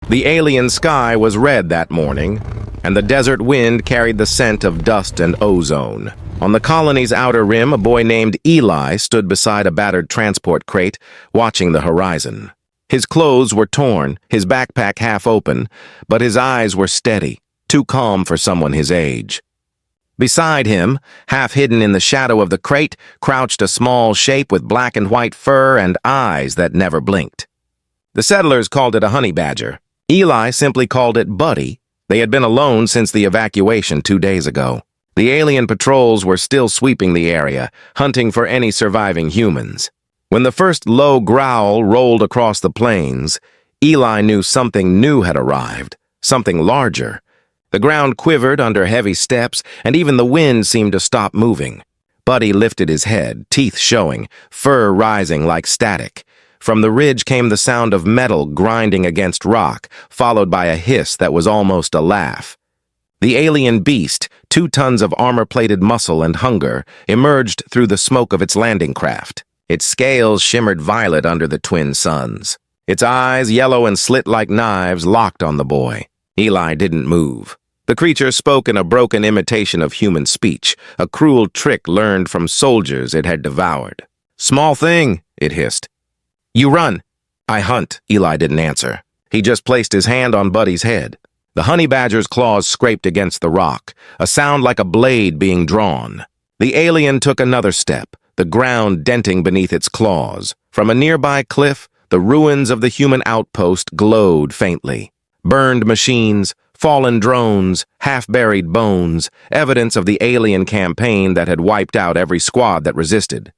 The alien sky was red that morning, and the desert wind carried the scent of dust and ozone. On the colony's outer rim, a boy named Eli stood beside a battered transport crate, watching the horizon. His clothes were torn, his backpack half open, but his eyes were steady, too calm for someone his age. Beside him, half hidden in the shadow of the crate, crouched a small shape with black and white fur and eyes that never blinked. The settlers called it a honey badger. Eli simply called it Buddy. They had been alone since the evacuation 2 days ago. The alien patrols were still sweeping the area, hunting for any surviving humans. When the first low growl rolled across the plains, Eli knew something new had arrived, something larger. The ground quivered under heavy steps, and even the wind seemed to stop moving. Buddy lifted his head, teeth showing, fur rising like static. From the ridge came the sound of metal grinding against rock, followed by a hiss that was almost a laugh. The alien beast, 2 tons of armor-plated muscle and hunger, emerged through the smoke of its landing craft. Its scales shimmered violet under the twin suns. Its eyes, yellow and slit like knives, locked on the boy. Eli didn't move. The creature spoke in a broken imitation of human speech, a cruel trick learned from soldiers it had devoured. "Small thing," it hissed. "You run." "I hunt." Eli didn't answer. He just placed his hand on Buddy's head. The honey badger's claws scraped against the rock, a sound like a blade being drawn. The alien took another step, the ground denting beneath its claws. From a nearby cliff, the ruins of the human outpost glowed faintly. Burned machines, fallen drones, half-buried bones, evidence of the alien campaign that had wiped out every squad that resisted.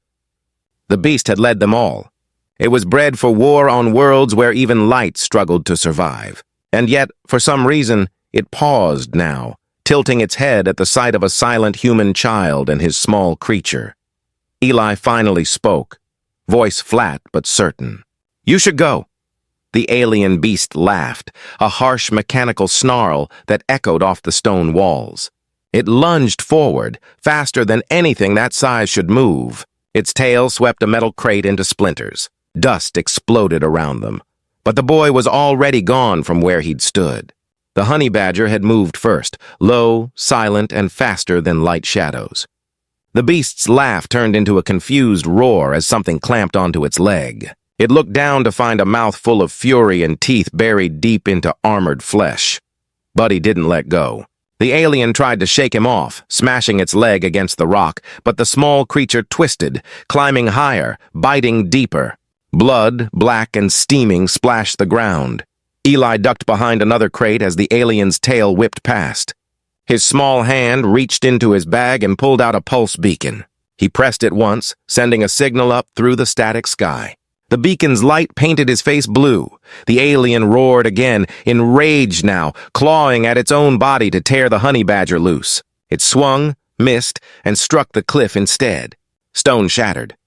The beast had led them all. It was bred for war on worlds where even light struggled to survive. And yet, for some reason, it paused now, tilting its head at the sight of a silent human child and his small creature. Eli finally spoke, voice flat but certain. "You should go." The alien beast laughed, a harsh mechanical snarl that echoed off the stone walls. It lunged forward, faster than anything that size should move. Its tail swept a metal crate into splinters. Dust exploded around them. But the boy was already gone from where he'd stood. The honey badger had moved first, low, silent, and faster than light shadows. The beast's laugh turned into a confused roar as something clamped onto its leg. It looked down to find a mouth full of fury and teeth buried deep into armored flesh. Buddy didn't let go. The alien tried to shake him off, smashing its leg against the rock, but the small creature twisted, climbing higher, biting deeper. Blood, black and steaming, splashed the ground. Eli ducked behind another crate as the alien's tail whipped past. His small hand reached into his bag and pulled out a pulse beacon. He pressed it once, sending a signal up through the static sky. The beacon's light painted his face blue. The alien roared again, enraged now, clawing at its own body to tear the honey badger loose. It swung, missed, and struck the cliff instead. Stone shattered.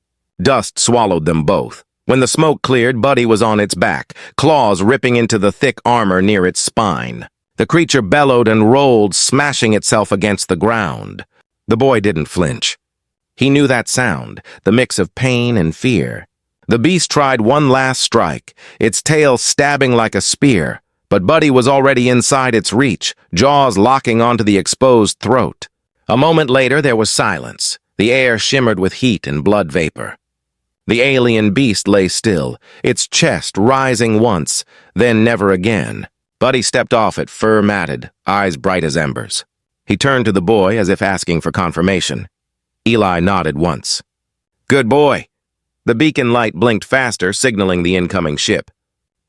Dust swallowed them both. When the smoke cleared, Buddy was on its back, claws ripping into the thick armor near its spine. The creature bellowed and rolled, smashing itself against the ground. The boy didn't flinch. He knew that sound, the mix of pain and fear. The beast tried one last strike, its tail stabbing like a spear, but Buddy was already inside its reach, jaws locking onto the exposed throat. A moment later, there was silence. The air shimmered with heat and blood vapor. The alien beast lay still, its chest rising once, then never again. Buddy stepped off it, fur matted, eyes bright as embers. He turned to the boy as if asking for confirmation. Eli nodded once. "Good boy." The beacon light blinked faster, signaling the incoming ship.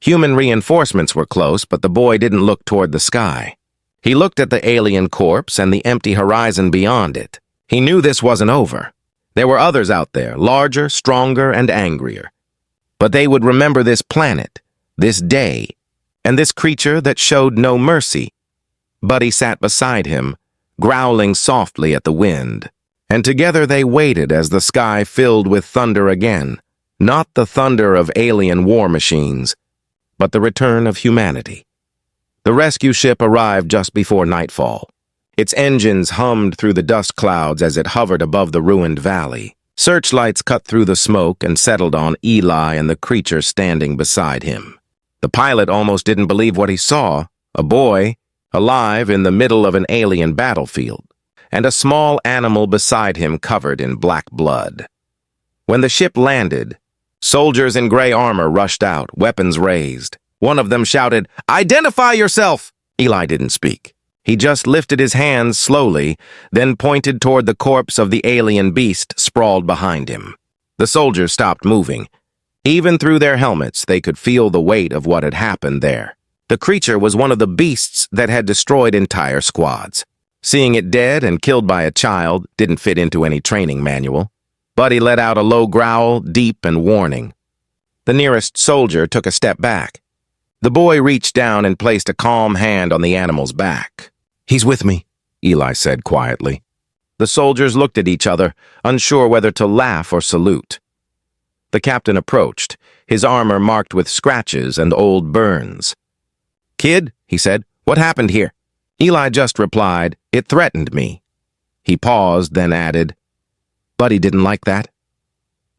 Human reinforcements were close, but the boy didn't look toward the sky. He looked at the alien corpse and the empty horizon beyond it. He knew this wasn't over. There were others out there, larger, stronger, and angrier. But they would remember this planet, this day, and this creature that showed no mercy. Buddy sat beside him, growling softly at the wind. And together they waited as the sky filled with thunder again, not the thunder of alien war machines, but the return of humanity. The rescue ship arrived just before nightfall. Its engines hummed through the dust clouds as it hovered above the ruined valley. Searchlights cut through the smoke and settled on Eli and the creature standing beside him. The pilot almost didn't believe what he saw: a boy, alive in the middle of an alien battlefield, and a small animal beside him covered in black blood. When the ship landed, soldiers in gray armor rushed out, weapons raised. One of them shouted, "Identify yourself!" Eli didn't speak. He just lifted his hands slowly, then pointed toward the corpse of the alien beast sprawled behind him. The soldiers stopped moving. Even through their helmets, they could feel the weight of what had happened there. The creature was one of the beasts that had destroyed entire squads. Seeing it dead and killed by a child didn't fit into any training manual. Buddy let out a low growl, deep and warning. The nearest soldier took a step back. The boy reached down and placed a calm hand on the animal's back. "He's with me," Eli said quietly. The soldiers looked at each other, unsure whether to laugh or salute. The captain approached, his armor marked with scratches and old burns. "Kid," he said, "what happened here?" Eli just replied, "It threatened me." He paused, then added, "Buddy didn't like that."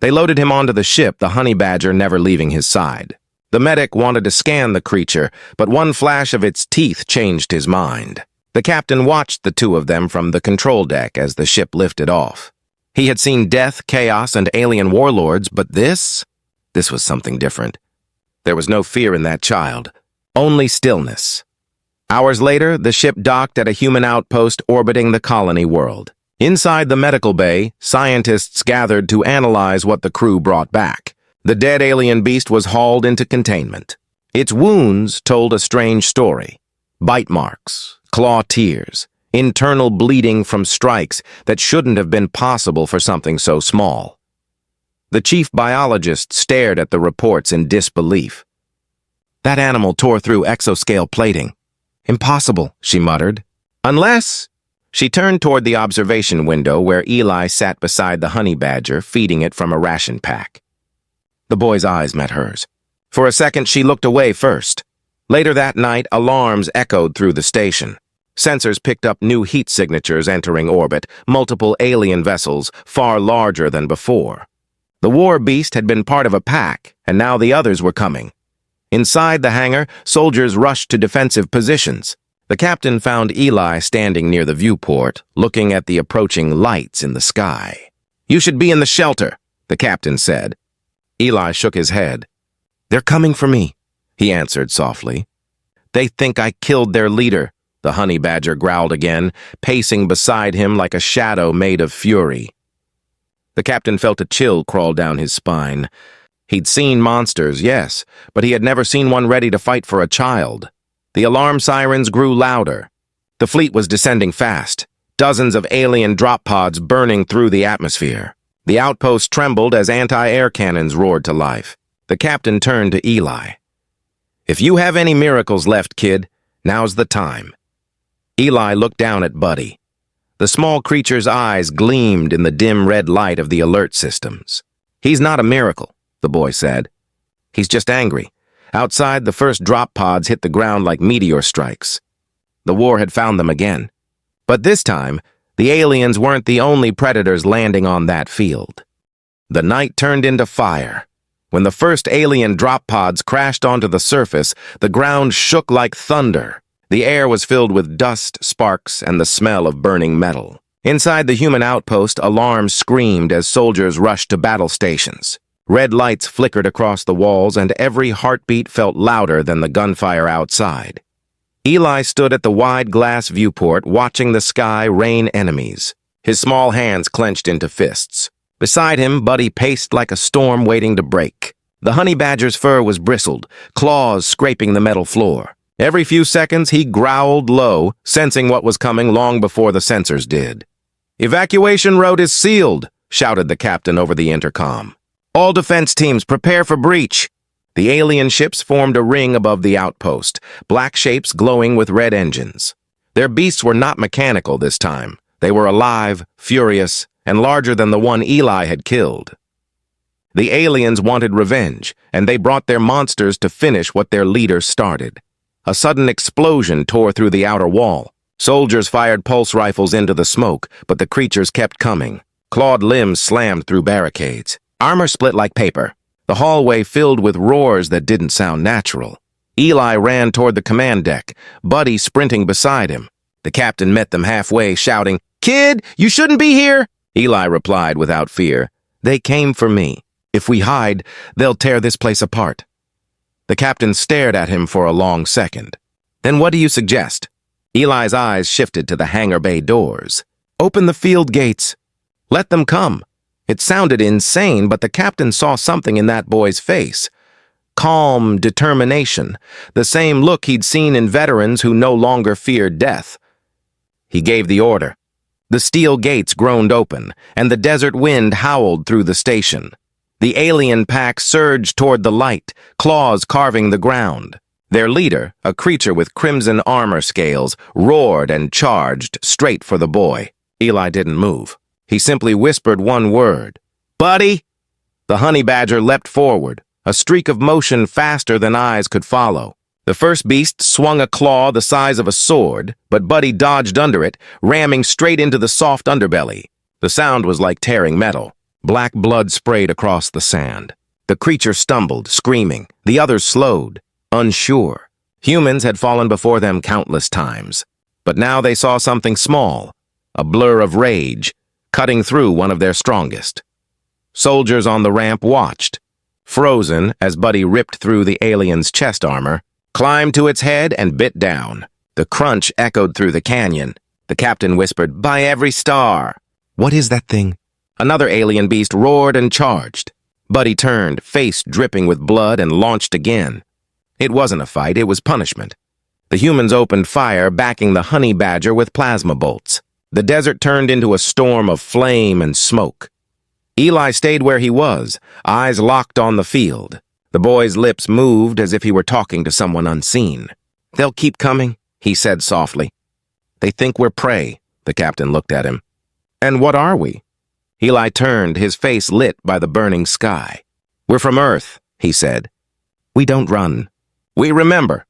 They loaded him onto the ship, the honey badger never leaving his side. The medic wanted to scan the creature, but one flash of its teeth changed his mind. The captain watched the two of them from the control deck as the ship lifted off. He had seen death, chaos, and alien warlords, but this was something different. There was no fear in that child, only stillness. Hours later, the ship docked at a human outpost orbiting the colony world. Inside the medical bay, scientists gathered to analyze what the crew brought back. The dead alien beast was hauled into containment. Its wounds told a strange story. Bite marks, claw tears, internal bleeding from strikes that shouldn't have been possible for something so small. The chief biologist stared at the reports in disbelief. "That animal tore through exoscale plating. Impossible," she muttered. "Unless—" She turned toward the observation window where Eli sat beside the honey badger, feeding it from a ration pack. The boy's eyes met hers. For a second, she looked away first. Later that night, alarms echoed through the station. Sensors picked up new heat signatures entering orbit, multiple alien vessels, far larger than before. The war beast had been part of a pack, and now the others were coming. Inside the hangar, soldiers rushed to defensive positions. The captain found Eli standing near the viewport, looking at the approaching lights in the sky. "You should be in the shelter," the captain said. Eli shook his head. "They're coming for me," he answered softly. "They think I killed their leader," the honey badger growled again, pacing beside him like a shadow made of fury. The captain felt a chill crawl down his spine. He'd seen monsters, yes, but he had never seen one ready to fight for a child. The alarm sirens grew louder. The fleet was descending fast, dozens of alien drop pods burning through the atmosphere. The outpost trembled as anti-air cannons roared to life. The captain turned to Eli. "If you have any miracles left, kid, now's the time." Eli looked down at Buddy. The small creature's eyes gleamed in the dim red light of the alert systems. "He's not a miracle," the boy said. "He's just angry. Outside, the first drop pods hit the ground like meteor strikes. The war had found them again. But this time, the aliens weren't the only predators landing on that field. The night turned into fire. When the first alien drop pods crashed onto the surface, the ground shook like thunder. The air was filled with dust, sparks, and the smell of burning metal. Inside the human outpost, alarms screamed as soldiers rushed to battle stations. Red lights flickered across the walls, and every heartbeat felt louder than the gunfire outside. Eli stood at the wide glass viewport, watching the sky rain enemies, his small hands clenched into fists. Beside him, Buddy paced like a storm waiting to break. The honey badger's fur was bristled, claws scraping the metal floor. Every few seconds, he growled low, sensing what was coming long before the sensors did. "Evacuation road is sealed," shouted the captain over the intercom. "All defense teams, prepare for breach." The alien ships formed a ring above the outpost, black shapes glowing with red engines. Their beasts were not mechanical this time. They were alive, furious, and larger than the one Eli had killed. The aliens wanted revenge, and they brought their monsters to finish what their leader started. A sudden explosion tore through the outer wall. Soldiers fired pulse rifles into the smoke, but the creatures kept coming. Clawed limbs slammed through barricades. Armor split like paper. The hallway filled with roars that didn't sound natural. Eli ran toward the command deck, Buddy sprinting beside him. The captain met them halfway, shouting, "Kid, you shouldn't be here!" Eli replied without fear, "They came for me. If we hide, they'll tear this place apart." The captain stared at him for a long second. "Then what do you suggest?" Eli's eyes shifted to the hangar bay doors. "Open the field gates. Let them come." It sounded insane, but the captain saw something in that boy's face. Calm determination, the same look he'd seen in veterans who no longer feared death. He gave the order. The steel gates groaned open, and the desert wind howled through the station. The alien pack surged toward the light, claws carving the ground. Their leader, a creature with crimson armor scales, roared and charged straight for the boy. Eli didn't move. He simply whispered one word, "Buddy!" The honey badger leapt forward, a streak of motion faster than eyes could follow. The first beast swung a claw the size of a sword, but Buddy dodged under it, ramming straight into the soft underbelly. The sound was like tearing metal. Black blood sprayed across the sand. The creature stumbled, screaming. The others slowed, unsure. Humans had fallen before them countless times. But now they saw something small, a blur of rage, cutting through one of their strongest. Soldiers on the ramp watched, frozen as Buddy ripped through the alien's chest armor, climbed to its head and bit down. The crunch echoed through the canyon. The captain whispered, "By every star!" "What is that thing?" Another alien beast roared and charged. Buddy turned, face dripping with blood, and launched again. It wasn't a fight, it was punishment. The humans opened fire, backing the honey badger with plasma bolts. The desert turned into a storm of flame and smoke. Eli stayed where he was, eyes locked on the field. The boy's lips moved as if he were talking to someone unseen. "They'll keep coming," he said softly. "They think we're prey." The captain looked at him. "And what are we?" Eli turned, his face lit by the burning sky. "We're from Earth," he said. "We don't run. We remember."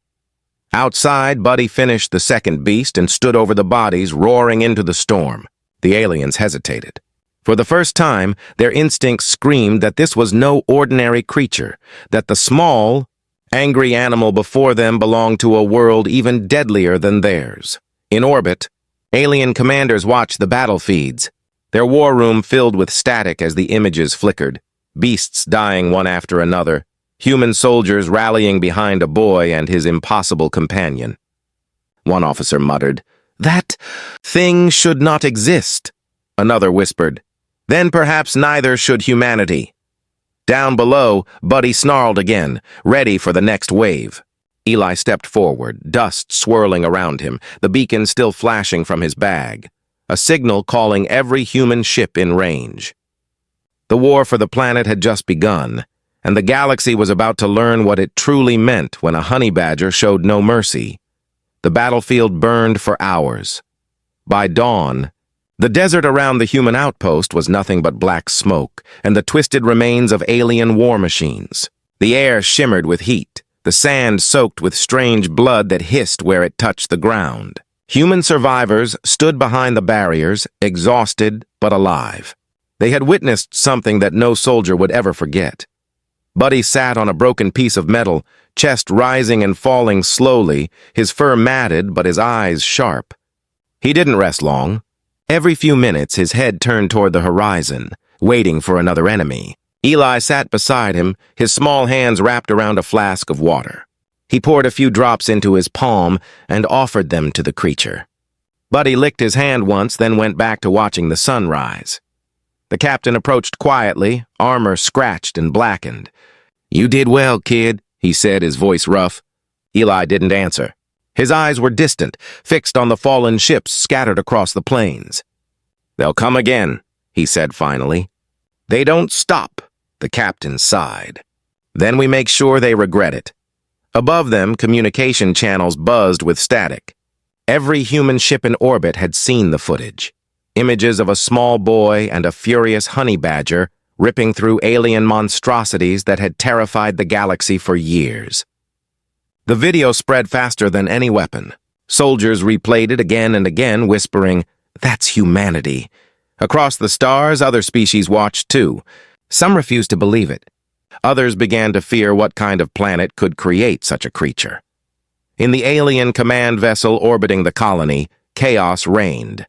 Outside, Buddy finished the second beast and stood over the bodies, roaring into the storm. The aliens hesitated. For the first time, their instincts screamed that this was no ordinary creature, that the small, angry animal before them belonged to a world even deadlier than theirs. In orbit, alien commanders watched the battle feeds, their war room filled with static as the images flickered, beasts dying one after another, human soldiers rallying behind a boy and his impossible companion. One officer muttered, "That thing should not exist." Another whispered, "Then perhaps neither should humanity." Down below, Buddy snarled again, ready for the next wave. Eli stepped forward, dust swirling around him, the beacon still flashing from his bag, a signal calling every human ship in range. The war for the planet had just begun, and the galaxy was about to learn what it truly meant when a honey badger showed no mercy. The battlefield burned for hours. By dawn, the desert around the human outpost was nothing but black smoke and the twisted remains of alien war machines. The air shimmered with heat, the sand soaked with strange blood that hissed where it touched the ground. Human survivors stood behind the barriers, exhausted but alive. They had witnessed something that no soldier would ever forget. Buddy sat on a broken piece of metal, chest rising and falling slowly, his fur matted but his eyes sharp. He didn't rest long. Every few minutes, his head turned toward the horizon, waiting for another enemy. Eli sat beside him, his small hands wrapped around a flask of water. He poured a few drops into his palm and offered them to the creature. Buddy licked his hand once, then went back to watching the sun rise. The captain approached quietly, armor scratched and blackened. "You did well, kid," he said, his voice rough. Eli didn't answer. His eyes were distant, fixed on the fallen ships scattered across the plains. "They'll come again," he said finally. "They don't stop," the captain sighed. "Then we make sure they regret it." Above them, communication channels buzzed with static. Every human ship in orbit had seen the footage. Images of a small boy and a furious honey badger ripping through alien monstrosities that had terrified the galaxy for years. The video spread faster than any weapon. Soldiers replayed it again and again, whispering, "That's humanity." Across the stars, other species watched too. Some refused to believe it. Others began to fear what kind of planet could create such a creature. In the alien command vessel orbiting the colony, chaos reigned.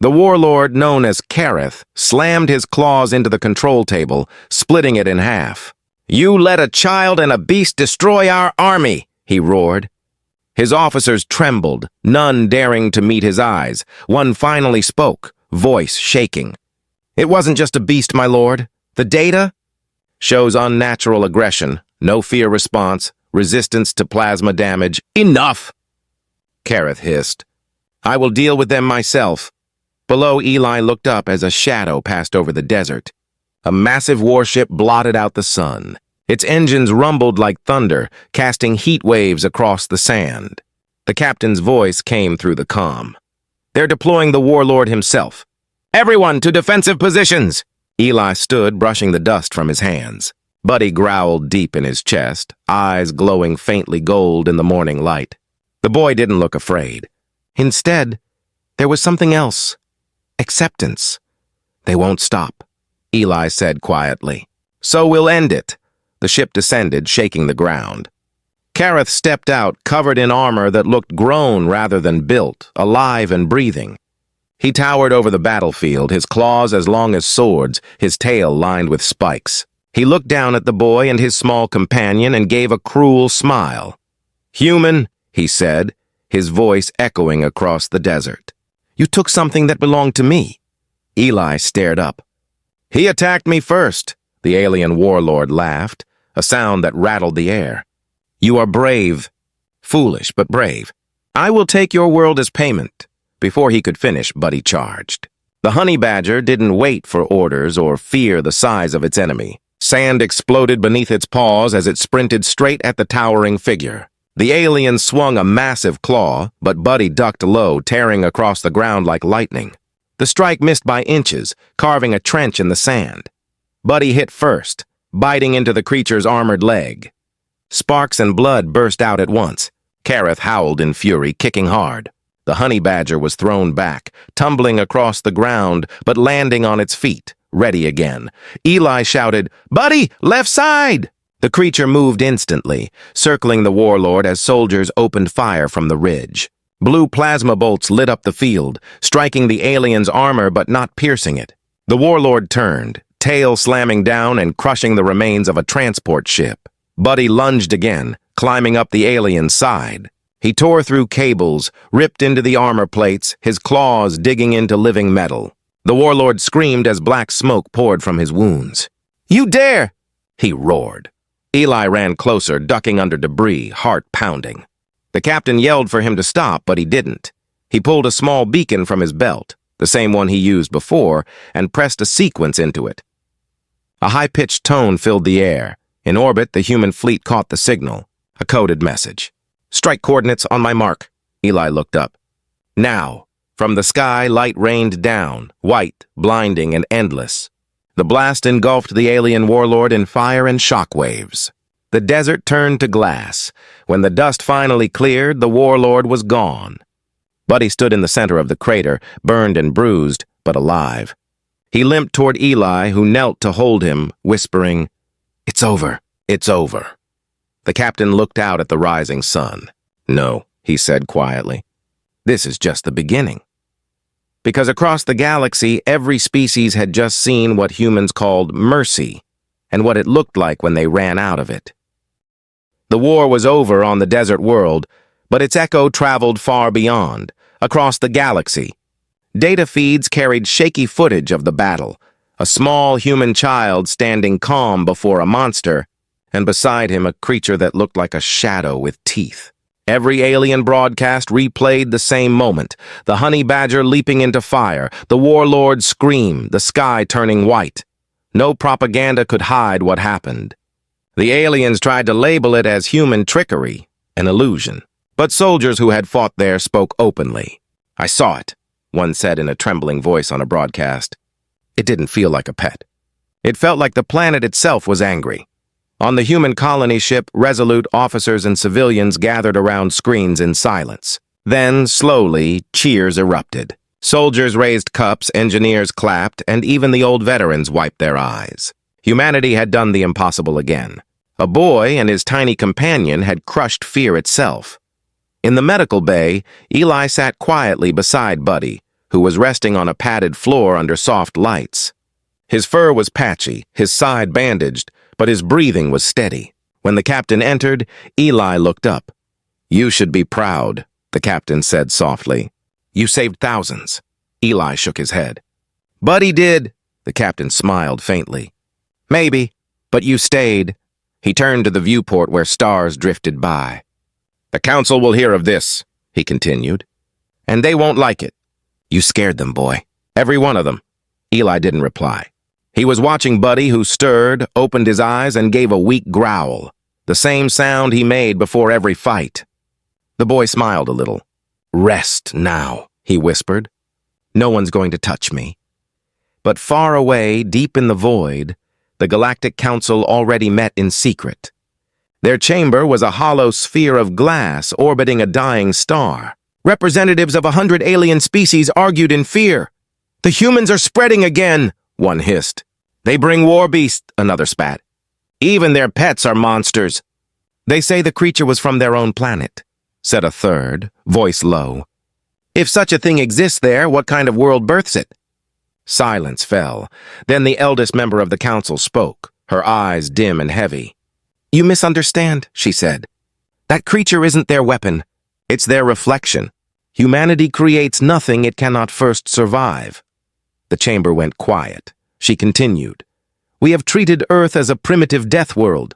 The warlord, known as Kareth, slammed his claws into the control table, splitting it in half. "You let a child and a beast destroy our army!" he roared. His officers trembled, none daring to meet his eyes. One finally spoke, voice shaking. "It wasn't just a beast, my lord. The data shows unnatural aggression, no fear response, resistance to plasma damage." "Enough!" Kareth hissed. "I will deal with them myself." Below, Eli looked up as a shadow passed over the desert. A massive warship blotted out the sun. Its engines rumbled like thunder, casting heat waves across the sand. The captain's voice came through the comm. "They're deploying the warlord himself. Everyone to defensive positions!" Eli stood, brushing the dust from his hands. Buddy growled deep in his chest, eyes glowing faintly gold in the morning light. The boy didn't look afraid. Instead, there was something else. Acceptance. "They won't stop," Eli said quietly. "So we'll end it." The ship descended, shaking the ground. Kareth stepped out, covered in armor that looked grown rather than built, alive and breathing. He towered over the battlefield, his claws as long as swords, his tail lined with spikes. He looked down at the boy and his small companion and gave a cruel smile. "Human," he said, his voice echoing across the desert. "You took something that belonged to me." Eli stared up. "He attacked me first," the alien warlord laughed, a sound that rattled the air. "You are brave. Foolish, but brave. I will take your world as payment." Before he could finish, Buddy charged. The honey badger didn't wait for orders or fear the size of its enemy. Sand exploded beneath its paws as it sprinted straight at the towering figure. The alien swung a massive claw, but Buddy ducked low, tearing across the ground like lightning. The strike missed by inches, carving a trench in the sand. Buddy hit first, biting into the creature's armored leg. Sparks and blood burst out at once. Kareth howled in fury, kicking hard. The honey badger was thrown back, tumbling across the ground, but landing on its feet, ready again. Eli shouted, "Buddy, left side!" The creature moved instantly, circling the warlord as soldiers opened fire from the ridge. Blue plasma bolts lit up the field, striking the alien's armor but not piercing it. The warlord turned, tail slamming down and crushing the remains of a transport ship. Buddy lunged again, climbing up the alien's side. He tore through cables, ripped into the armor plates, his claws digging into living metal. The warlord screamed as black smoke poured from his wounds. "You dare!" he roared. Eli ran closer, ducking under debris, heart pounding. The captain yelled for him to stop, but he didn't. He pulled a small beacon from his belt, the same one he used before, and pressed a sequence into it. A high-pitched tone filled the air. In orbit, the human fleet caught the signal, a coded message. "Strike coordinates on my mark." Eli looked up. Now, from the sky, light rained down, white, blinding, and endless. The blast engulfed the alien warlord in fire and shock waves. The desert turned to glass. When the dust finally cleared, the warlord was gone. Buddy stood in the center of the crater, burned and bruised, but alive. He limped toward Eli, who knelt to hold him, whispering, "It's over. It's over." The captain looked out at the rising sun. "No," he said quietly. "This is just the beginning." Because across the galaxy, every species had just seen what humans called mercy, and what it looked like when they ran out of it. The war was over on the desert world, but its echo traveled far beyond, across the galaxy. Data feeds carried shaky footage of the battle, a small human child standing calm before a monster, and beside him a creature that looked like a shadow with teeth. Every alien broadcast replayed the same moment, the honey badger leaping into fire, the warlord's scream, the sky turning white. No propaganda could hide what happened. The aliens tried to label it as human trickery, an illusion. But soldiers who had fought there spoke openly. "I saw it," one said in a trembling voice on a broadcast. It didn't feel like a pet. It felt like the planet itself was angry. On the human colony ship, resolute officers and civilians gathered around screens in silence. Then, slowly, cheers erupted. Soldiers raised cups, engineers clapped, and even the old veterans wiped their eyes. Humanity had done the impossible again. A boy and his tiny companion had crushed fear itself. In the medical bay, Eli sat quietly beside Buddy, who was resting on a padded floor under soft lights. His fur was patchy, his side bandaged, but his breathing was steady. When the captain entered, Eli looked up. "You should be proud," the captain said softly. "You saved thousands." Eli shook his head. "Buddy did," the captain smiled faintly. "Maybe, but you stayed." He turned to the viewport where stars drifted by. "The council will hear of this," he continued, "and they won't like it." "You scared them, boy. Every one of them." Eli didn't reply. He was watching Buddy, who stirred, opened his eyes, and gave a weak growl, the same sound he made before every fight. The boy smiled a little. "Rest now," he whispered. "No one's going to touch me." But far away, deep in the void, the Galactic Council already met in secret. Their chamber was a hollow sphere of glass orbiting a dying star. Representatives of 100 alien species argued in fear. "The humans are spreading again," one hissed. "They bring war beasts," another spat. "Even their pets are monsters." "They say the creature was from their own planet," said a third, voice low. "If such a thing exists there, what kind of world births it?" Silence fell. Then the eldest member of the council spoke, her eyes dim and heavy. "You misunderstand," she said. "That creature isn't their weapon. It's their reflection. Humanity creates nothing it cannot first survive." The chamber went quiet. She continued. "We have treated Earth as a primitive death world.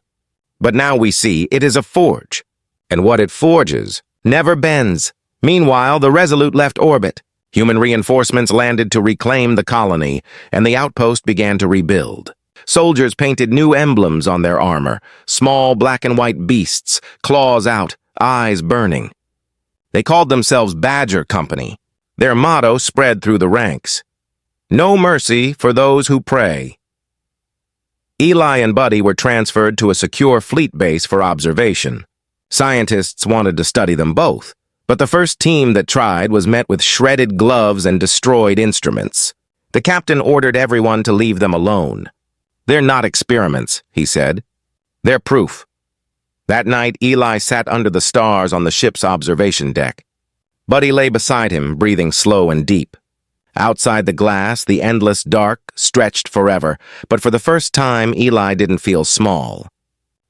But now we see it is a forge. And what it forges never bends." Meanwhile, the Resolute left orbit. Human reinforcements landed to reclaim the colony, and the outpost began to rebuild. Soldiers painted new emblems on their armor, small black and white beasts, claws out, eyes burning. They called themselves Badger Company. Their motto spread through the ranks. "No mercy for those who pray." Eli and Buddy were transferred to a secure fleet base for observation. Scientists wanted to study them both, but the first team that tried was met with shredded gloves and destroyed instruments. The captain ordered everyone to leave them alone. "They're not experiments," he said. "They're proof." That night, Eli sat under the stars on the ship's observation deck. Buddy lay beside him, breathing slow and deep. Outside the glass, the endless dark stretched forever, but for the first time, Eli didn't feel small.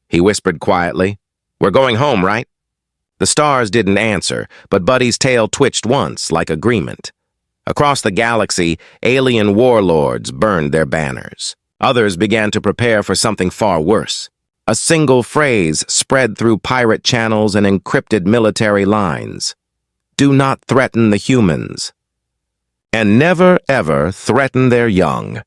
He whispered quietly, "We're going home, right?" The stars didn't answer, but Buddy's tail twitched once, like agreement. Across the galaxy, alien warlords burned their banners. Others began to prepare for something far worse. A single phrase spread through pirate channels and encrypted military lines. "Do not threaten the humans." And never, ever threaten their young.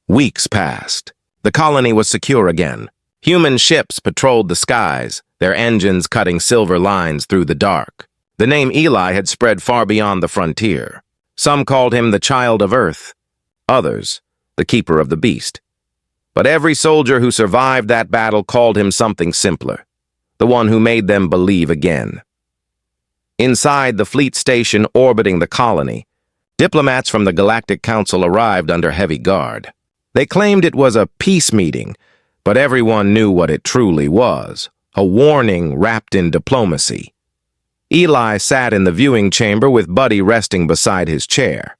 Weeks passed. The colony was secure again. Human ships patrolled the skies, their engines cutting silver lines through the dark. The name Eli had spread far beyond the frontier. Some called him the Child of Earth, others, the Keeper of the Beast. But every soldier who survived that battle called him something simpler, the one who made them believe again. Inside the fleet station orbiting the colony, diplomats from the Galactic Council arrived under heavy guard. They claimed it was a peace meeting, but everyone knew what it truly was, a warning wrapped in diplomacy. Eli sat in the viewing chamber with Buddy resting beside his chair.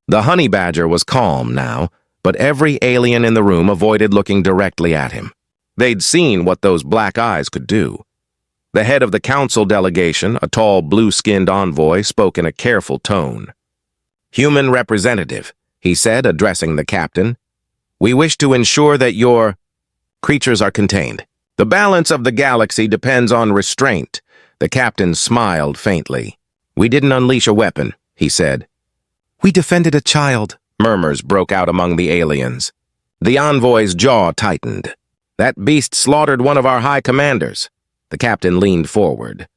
The honey badger was calm now, but every alien in the room avoided looking directly at him. They'd seen what those black eyes could do. The head of the council delegation, a tall blue-skinned envoy, spoke in a careful tone. "Human representative," he said, addressing the captain. "We wish to ensure that your creatures are contained. The balance of the galaxy depends on restraint." The captain smiled faintly. "We didn't unleash a weapon," he said. "We defended a child," murmurs broke out among the aliens. The envoy's jaw tightened. "That beast slaughtered one of our high commanders." The captain leaned forward.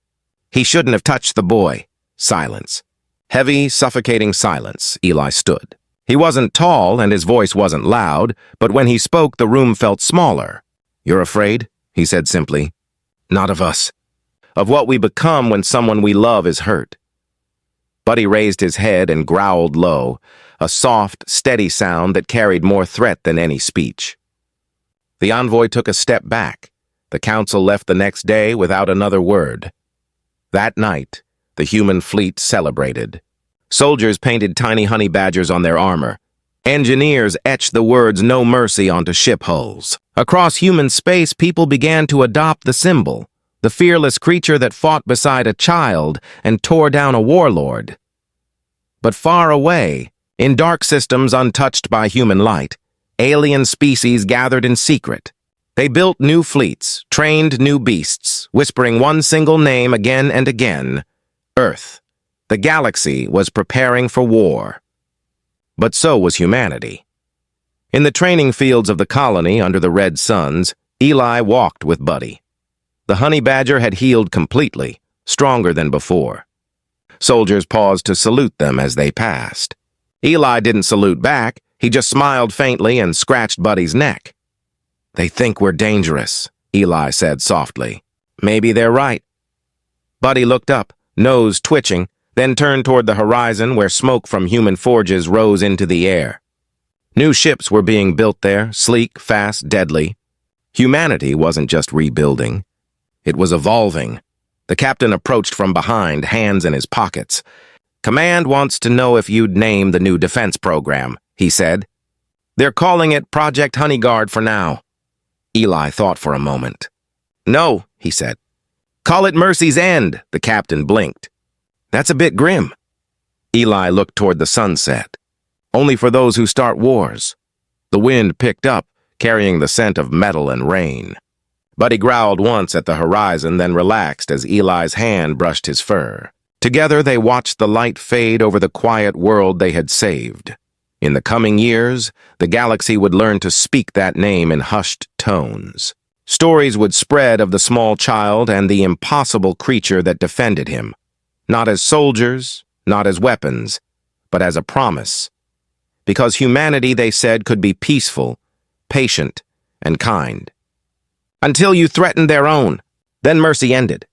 "He shouldn't have touched the boy." Silence. Heavy, suffocating silence. Eli stood. He wasn't tall and his voice wasn't loud, but when he spoke, the room felt smaller. "You're afraid?" he said simply. "Not of us. Of what we become when someone we love is hurt." Buddy raised his head and growled low, a soft, steady sound that carried more threat than any speech. The envoy took a step back. The council left the next day without another word. That night, the human fleet celebrated. Soldiers painted tiny honey badgers on their armor. Engineers etched the words "No Mercy" onto ship hulls. Across human space, people began to adopt the symbol, the fearless creature that fought beside a child and tore down a warlord. But far away, in dark systems untouched by human light, alien species gathered in secret. They built new fleets, trained new beasts, whispering one single name again and again: Earth. The galaxy was preparing for war. But so was humanity. In the training fields of the colony under the red suns, Eli walked with Buddy. The honey badger had healed completely, stronger than before. Soldiers paused to salute them as they passed. Eli didn't salute back. He just smiled faintly and scratched Buddy's neck. "They think we're dangerous," Eli said softly. "Maybe they're right." Buddy looked up, nose twitching, then turned toward the horizon where smoke from human forges rose into the air. New ships were being built there, sleek, fast, deadly. Humanity wasn't just rebuilding. It was evolving. The captain approached from behind, hands in his pockets. "Command wants to know if you'd name the new defense program," he said. "They're calling it Project Honeyguard for now." Eli thought for a moment. "No," he said. "Call it Mercy's End," the captain blinked. "That's a bit grim." Eli looked toward the sunset. "Only for those who start wars." The wind picked up, carrying the scent of metal and rain. Buddy growled once at the horizon, then relaxed as Eli's hand brushed his fur. Together they watched the light fade over the quiet world they had saved. In the coming years, the galaxy would learn to speak that name in hushed tones. Stories would spread of the small child and the impossible creature that defended him. Not as soldiers, not as weapons, but as a promise. Because humanity, they said, could be peaceful, patient, and kind. Until you threatened their own. Then mercy ended.